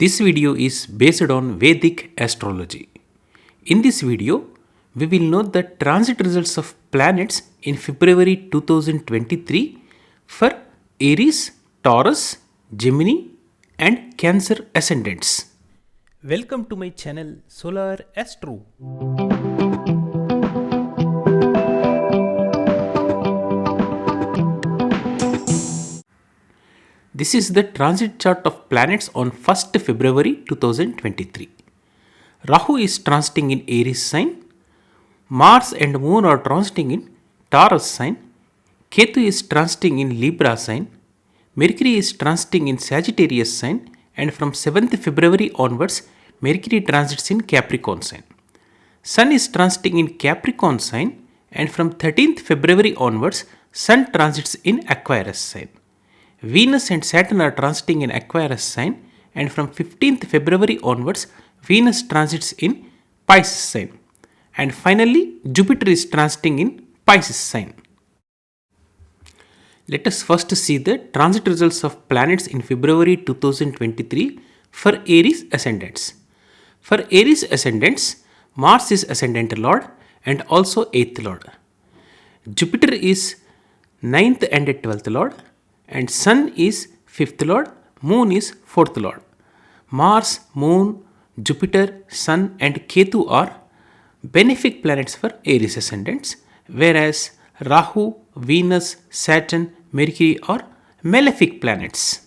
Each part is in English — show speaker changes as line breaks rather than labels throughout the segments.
This video is based on Vedic astrology. In this video, we will note the transit results of planets in February 2023 for Aries, Taurus, Gemini and Cancer ascendants. Welcome to my channel Solar Astro. This is the transit chart of planets on 1st February 2023. Rahu is transiting in Aries sign. Mars and Moon are transiting in Taurus sign. Ketu is transiting in Libra sign. Mercury is transiting in Sagittarius sign. And from 7th February onwards, Mercury transits in Capricorn sign. Sun is transiting in Capricorn sign. And from 13th February onwards, Sun transits in Aquarius sign. Venus and Saturn are transiting in Aquarius sign, and from 15th February onwards, Venus transits in Pisces sign. And finally, Jupiter is transiting in Pisces sign. Let us first see the transit results of planets in February 2023 for Aries ascendants. For Aries ascendants, Mars is ascendant lord and also 8th lord. Jupiter is 9th and 12th lord. And Sun is 5th lord, Moon is 4th lord. Mars, Moon, Jupiter, Sun and Ketu are benefic planets for Aries ascendants, whereas Rahu, Venus, Saturn, Mercury are malefic planets.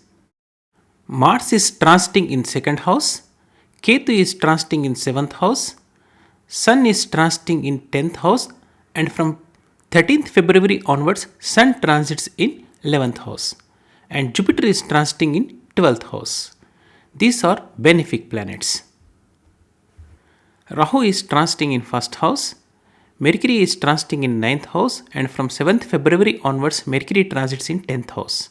Mars is transiting in 2nd house, Ketu is transiting in 7th house, Sun is transiting in 10th house, and from 13th February onwards, Sun transits in 11th house and Jupiter is transiting in 12th house. These are benefic planets. Rahu is transiting in 1st house, Mercury is transiting in 9th house and from 7th February onwards Mercury transits in 10th house.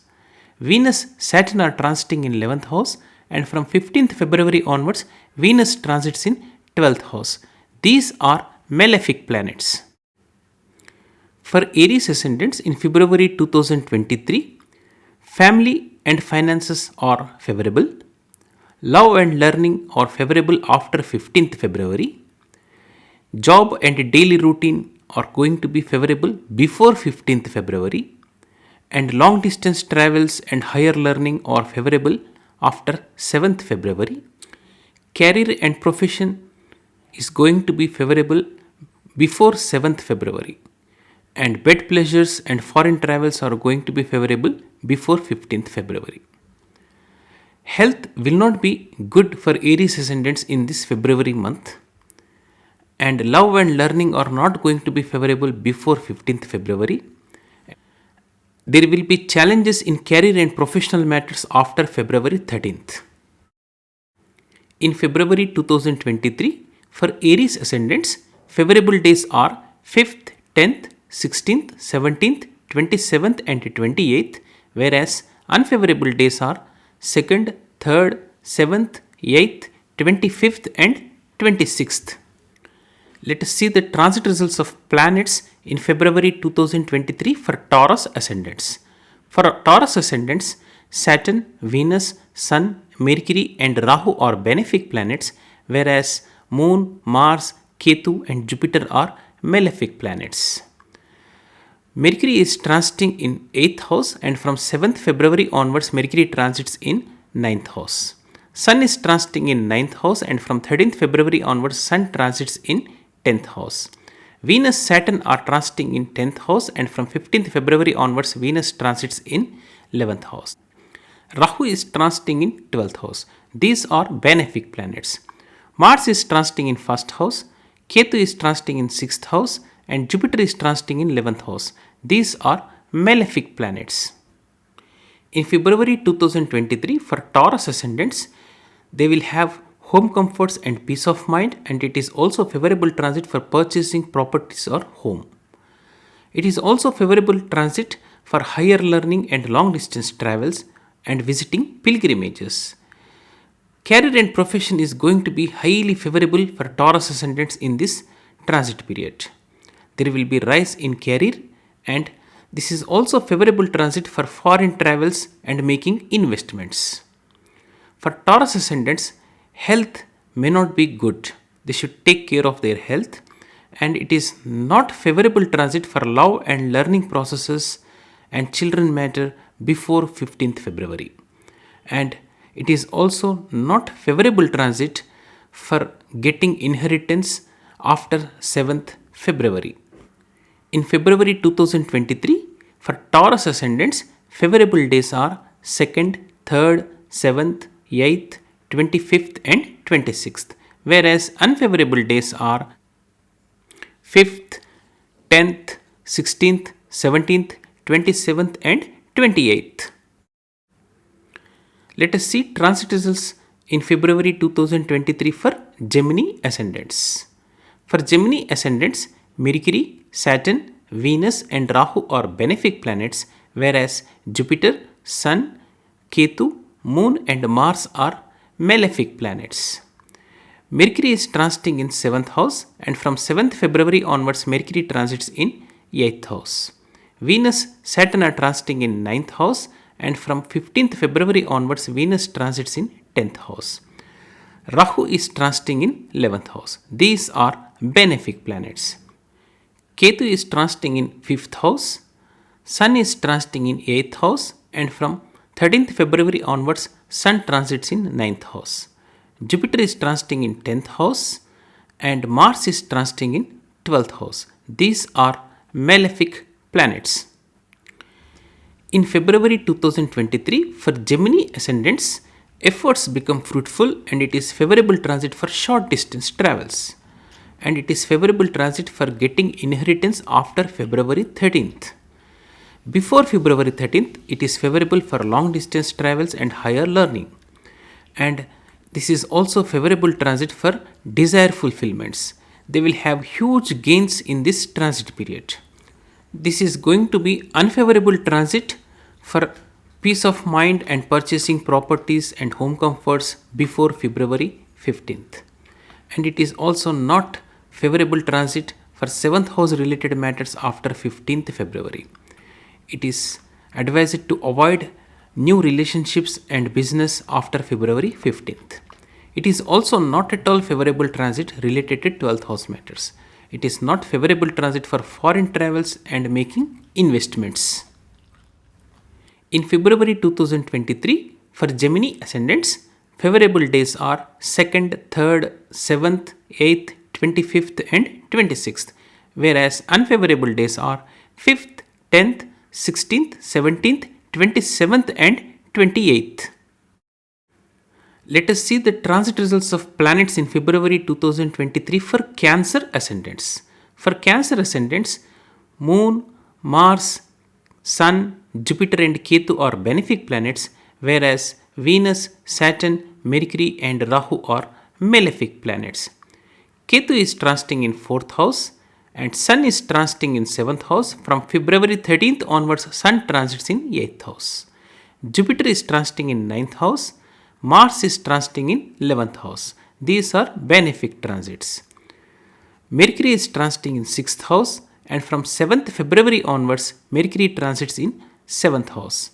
Venus, Saturn are transiting in 11th house and from 15th February onwards Venus transits in 12th house. These are malefic planets. For Aries ascendants in February 2023, family and finances are favorable. Love and learning are favorable after 15th February. Job and daily routine are going to be favorable before 15th February. And long distance travels and higher learning are favorable after 7th February. Career and profession is going to be favorable before 7th February. And bed pleasures and foreign travels are going to be favorable before 15th February. Health will not be good for Aries ascendants in this February month. And love and learning are not going to be favorable before 15th February. There will be challenges in career and professional matters after February 13th. In February 2023, for Aries ascendants, favorable days are 5th, 10th, 16th, 17th, 27th and 28th, whereas unfavorable days are 2nd, 3rd, 7th, 8th, 25th and 26th. Let us see the transit results of planets in February 2023 for Taurus ascendants. For Taurus ascendants, Saturn, Venus, Sun, Mercury and Rahu are benefic planets, whereas Moon, Mars, Ketu and Jupiter are malefic planets. Mercury is transiting in 8th house and from 7th February onwards Mercury transits in 9th house. Sun is transiting in 9th house and from 13th February onwards Sun transits in 10th house. Venus, Saturn are transiting in 10th house and from 15th February onwards Venus transits in 11th house. Rahu is transiting in 12th house. These are benefic planets. Mars is transiting in 1st house, Ketu is transiting in 6th house and Jupiter is transiting in 11th house. These are malefic planets. In February 2023, for Taurus ascendants, they will have home comforts and peace of mind, and it is also favorable transit for purchasing properties or home. It is also favorable transit for higher learning and long distance travels and visiting pilgrimages. Career and profession is going to be highly favorable for Taurus ascendants in this transit period. There will be rise in career and this is also favorable transit for foreign travels and making investments. For Taurus ascendants, health may not be good. They should take care of their health, and it is not favorable transit for love and learning processes and children matter before 15th February. And it is also not favorable transit for getting inheritance after 7th February. In February 2023, for Taurus ascendants, favorable days are 2nd, 3rd, 7th, 8th, 25th, and 26th, whereas unfavorable days are 5th, 10th, 16th, 17th, 27th, and 28th. Let us see transit results in February 2023 for Gemini ascendants. For Gemini ascendants, Mercury, Saturn, Venus, and Rahu are benefic planets, whereas Jupiter, Sun, Ketu, Moon, and Mars are malefic planets. Mercury is transiting in 7th house, and from 7th February onwards, Mercury transits in 8th house. Venus, Saturn are transiting in 9th house, and from 15th February onwards, Venus transits in 10th house. Rahu is transiting in 11th house. These are benefic planets. Ketu is transiting in 5th house. Sun is transiting in 8th house, and from 13th February onwards, Sun transits in 9th house. Jupiter is transiting in 10th house, and Mars is transiting in 12th house. These are malefic planets. In February 2023, for Gemini ascendants, efforts become fruitful and it is favorable transit for short distance travels. And it is favorable transit for getting inheritance after February 13th. Before February 13th, it is favorable for long distance travels and higher learning. And this is also favorable transit for desire fulfillments. They will have huge gains in this transit period. This is going to be unfavorable transit for peace of mind and purchasing properties and home comforts before February 15th. And it is also not favorable transit for 7th house related matters after 15th February. It is advised to avoid new relationships and business after February 15th. It is also not at all favorable transit related to 12th house matters. It is not favorable transit for foreign travels and making investments. In February 2023, for Gemini ascendants, favorable days are 2nd, 3rd, 7th, 8th, 25th, and 26th, whereas unfavorable days are 5th, 10th, 16th, 17th, 27th, and 28th. Let us see the transit results of planets in February 2023 for Cancer ascendants. For Cancer ascendants, Moon, Mars, Sun, Jupiter, and Ketu are benefic planets, whereas Venus, Saturn, Mercury, and Rahu are malefic planets. Ketu is transiting in 4th house, and Sun is transiting in 7th house. From February 13th onwards, Sun transits in 8th house. Jupiter is transiting in 9th house. Mars is transiting in 11th house. These are benefic transits. Mercury is transiting in 6th house, and from 7th February onwards, Mercury transits in 7th house.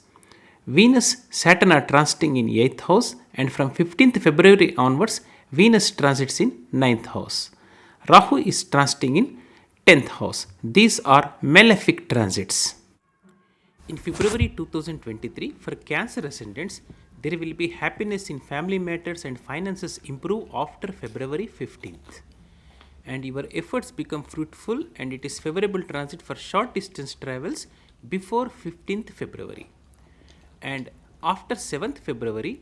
Venus, Saturn are transiting in 8th house, and from 15th February onwards, Venus transits in 9th house. Rahu is transiting in 10th house. These are malefic transits. In February 2023, for Cancer ascendants, there will be happiness in family matters and finances improve after February 15th. And your efforts become fruitful and it is favorable transit for short distance travels before 15th February. And after 7th February,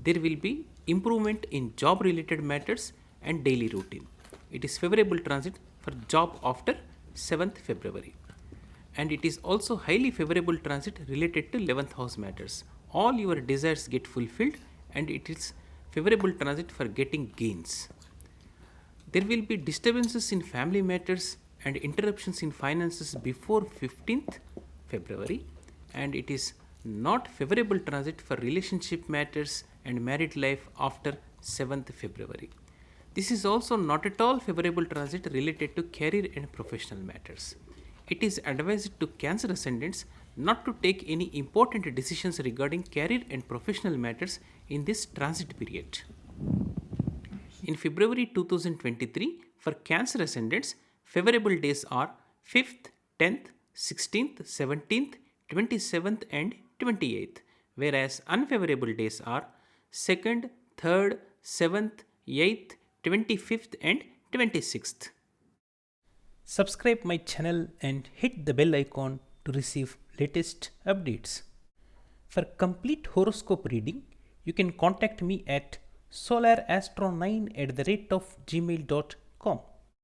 there will be improvement in job related matters and daily routine. It is favorable transit for job after 7th February. And it is also highly favorable transit related to 11th house matters. All your desires get fulfilled and it is favorable transit for getting gains. There will be disturbances in family matters and interruptions in finances before 15th February, and it is not favorable transit for relationship matters and married life after 7th February. This is also not at all favorable transit related to career and professional matters. It is advised to Cancer ascendants not to take any important decisions regarding career and professional matters in this transit period. In February 2023, for Cancer ascendants, favorable days are 5th, 10th, 16th, 17th, 27th, and 28th, whereas unfavorable days are 2nd, 3rd, 7th, 8th, 25th, and 26th. Subscribe my channel and hit the bell icon to receive latest updates. For complete horoscope reading, you can contact me at solarastro9@gmail.com.